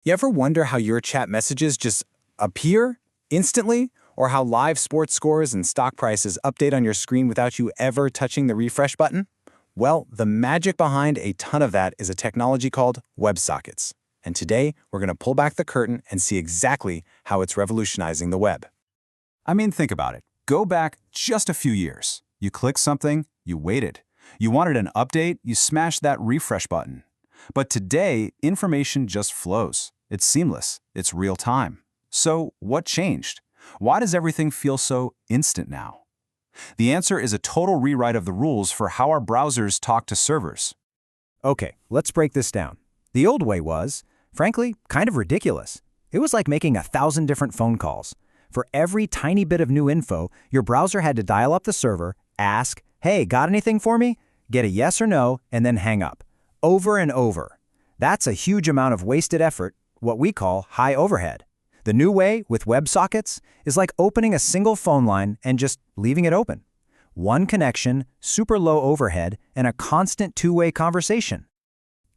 You ever wonder how your chat messages just appear instantly? Or how live sports scores and stock prices update on your screen without you ever touching the refresh button? Well, the magic behind a ton of that is a technology called WebSockets. And today, we're going to pull back the curtain and see exactly how it's revolutionizing the web. I mean, think about it. Go back just a few years. You clicked something, you waited. You wanted an update, you smashed that refresh button. But today, information just flows. It's seamless. It's real time. So what changed? Why does everything feel so instant now? The answer is a total rewrite of the rules for how our browsers talk to servers. Okay, let's break this down. The old way was, frankly, kind of ridiculous. It was like making 1,000 different phone calls. For every tiny bit of new info, your browser had to dial up the server, ask, "Hey, got anything for me?" Get a yes or no, and then hang up. Over and over. That's a huge amount of wasted effort, what we call high overhead. The new way, with WebSockets, is like opening a single phone line and just leaving it open. One connection, super low overhead, and a constant two-way conversation.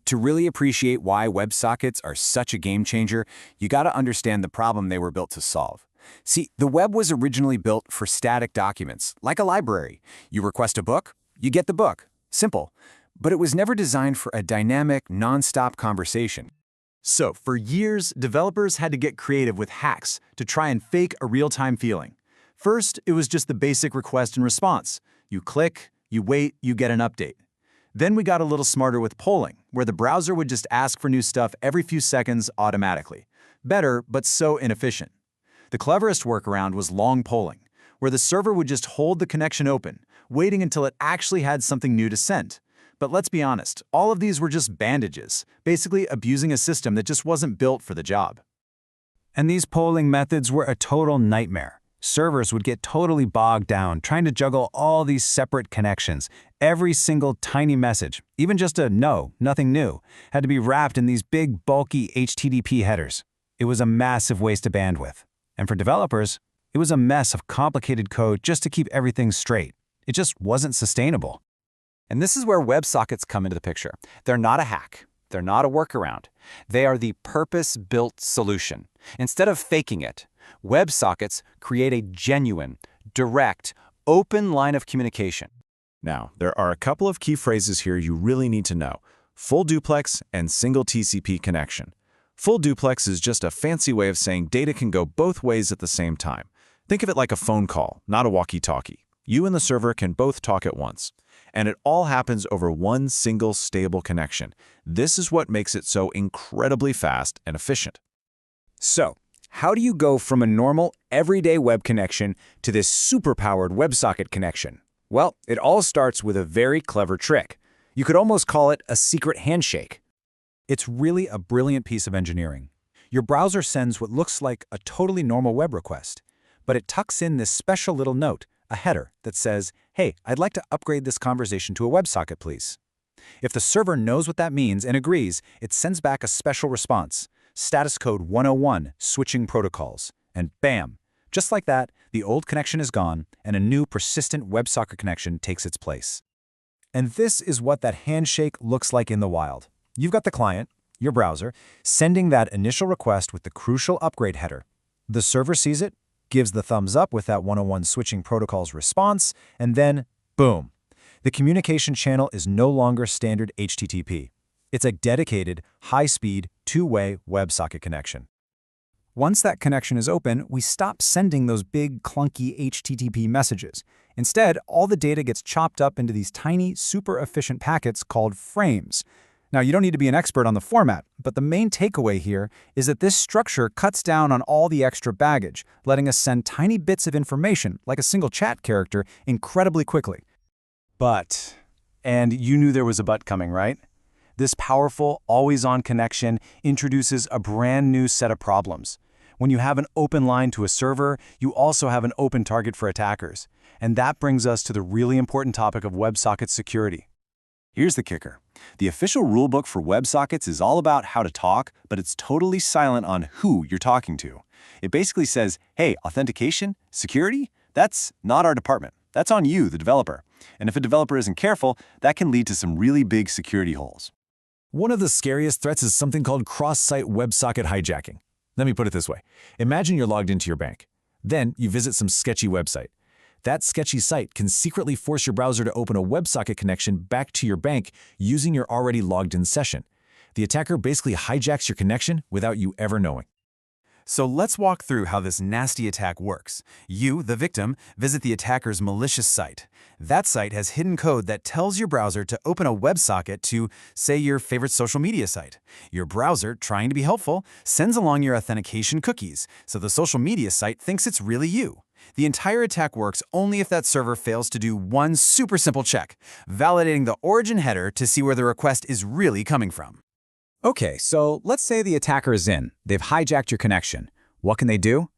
To really appreciate why WebSockets are such a game changer, you got to understand the problem they were built to solve. See, the web was originally built for static documents, like a library. You request a book, you get the book. Simple. But it was never designed for a dynamic, non-stop conversation. So, for years, developers had to get creative with hacks to try and fake a real-time feeling. First, it was just the basic request and response. You click, you wait, you get an update. Then we got a little smarter with polling, where the browser would just ask for new stuff every few seconds automatically. Better, but so inefficient. The cleverest workaround was long polling, where the server would just hold the connection open, waiting until it actually had something new to send. But let's be honest, all of these were just bandages, basically abusing a system that just wasn't built for the job. And these polling methods were a total nightmare. Servers would get totally bogged down trying to juggle all these separate connections. Every single tiny message, even just a no, nothing new, had to be wrapped in these big, bulky HTTP headers. It was a massive waste of bandwidth. And for developers, it was a mess of complicated code just to keep everything straight. It just wasn't sustainable. And this is where WebSockets come into the picture. They're not a hack. They're not a workaround. They are the purpose-built solution. Instead of faking it, WebSockets create a genuine, direct, open line of communication. Now, there are a couple of key phrases here you really need to know: full duplex and single TCP connection. Full duplex is just a fancy way of saying data can go both ways at the same time. Think of it like a phone call, not a walkie-talkie. You and the server can both talk at once. And it all happens over one single stable connection. This is what makes it so incredibly fast and efficient. So, how do you go from a normal, everyday web connection to this super-powered WebSocket connection? Well, it all starts with a very clever trick. You could almost call it a secret handshake. It's really a brilliant piece of engineering. Your browser sends what looks like a totally normal web request, but it tucks in this special little note, a header, that says, "Hey, I'd like to upgrade this conversation to a WebSocket, please." If the server knows what that means and agrees, it sends back a special response, status code 101, switching protocols, and bam! Just like that, the old connection is gone, and a new persistent WebSocket connection takes its place. And this is what that handshake looks like in the wild. You've got the client, your browser, sending that initial request with the crucial upgrade header. The server sees it, gives the thumbs up with that 101 switching protocols response, and then, boom. The communication channel is no longer standard HTTP. It's a dedicated, high-speed, two-way WebSocket connection. Once that connection is open, we stop sending those big, clunky HTTP messages. Instead, all the data gets chopped up into these tiny, super efficient packets called frames. Now, you don't need to be an expert on the format, but the main takeaway here is that this structure cuts down on all the extra baggage, letting us send tiny bits of information, like a single chat character, incredibly quickly. But, and you knew there was a but coming, right? This powerful, always-on connection introduces a brand new set of problems. When you have an open line to a server, you also have an open target for attackers. And that brings us to the really important topic of WebSocket security. Here's the kicker. The official rulebook for WebSockets is all about how to talk, but it's totally silent on who you're talking to. It basically says, hey, authentication, security, that's not our department. That's on you, the developer. And if a developer isn't careful, that can lead to some really big security holes. One of the scariest threats is something called Cross-Site WebSocket Hijacking. Let me put it this way. Imagine you're logged into your bank. Then you visit some sketchy website. That sketchy site can secretly force your browser to open a WebSocket connection back to your bank using your already logged-in session. The attacker basically hijacks your connection without you ever knowing. So let's walk through how this nasty attack works. You, the victim, visit the attacker's malicious site. That site has hidden code that tells your browser to open a WebSocket to, say, your favorite social media site. Your browser, trying to be helpful, sends along your authentication cookies, so the social media site thinks it's really you. The entire attack works only if that server fails to do one super simple check, validating the origin header to see where the request is really coming from. Okay, so let's say the attacker is in. They've hijacked your connection. What can they do?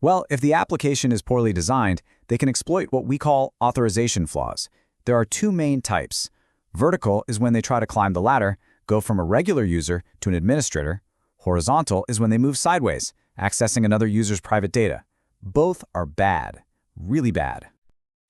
Well, if the application is poorly designed, they can exploit what we call authorization flaws. There are two main types. Vertical is when they try to climb the ladder, go from a regular user to an administrator. Horizontal is when they move sideways, accessing another user's private data. Both are bad, really bad.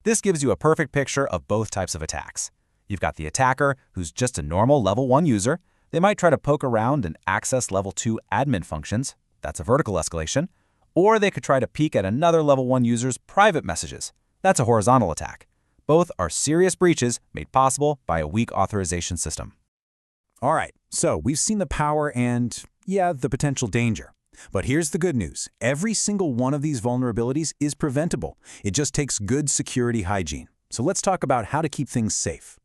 This gives you a perfect picture of both types of attacks. You've got the attacker, who's just a normal level 1 user. They might try to poke around and access level 2 admin functions. That's a vertical escalation. Or they could try to peek at another level 1 user's private messages. That's a horizontal attack. Both are serious breaches made possible by a weak authorization system. All right, so we've seen the power and, yeah, the potential danger. But here's the good news. Every single one of these vulnerabilities is preventable. It just takes good security hygiene. So let's talk about how to keep things safe.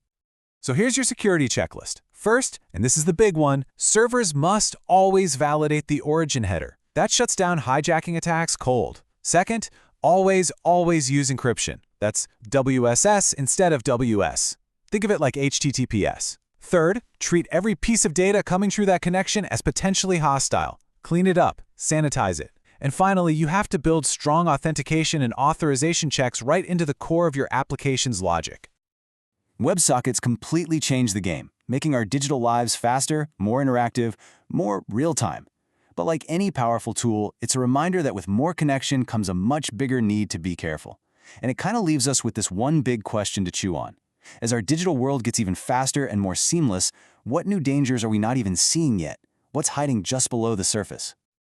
So here's your security checklist. First, and this is the big one, servers must always validate the origin header. That shuts down hijacking attacks cold. Second, always use encryption. That's WSS instead of WS. Think of it like HTTPS. Third, treat every piece of data coming through that connection as potentially hostile. Clean it up, sanitize it. And finally, you have to build strong authentication and authorization checks right into the core of your application's logic. WebSockets completely change the game, making our digital lives faster, more interactive, more real-time. But like any powerful tool, it's a reminder that with more connection comes a much bigger need to be careful. And it kind of leaves us with this one big question to chew on. As our digital world gets even faster and more seamless, what new dangers are we not even seeing yet? What's hiding just below the surface?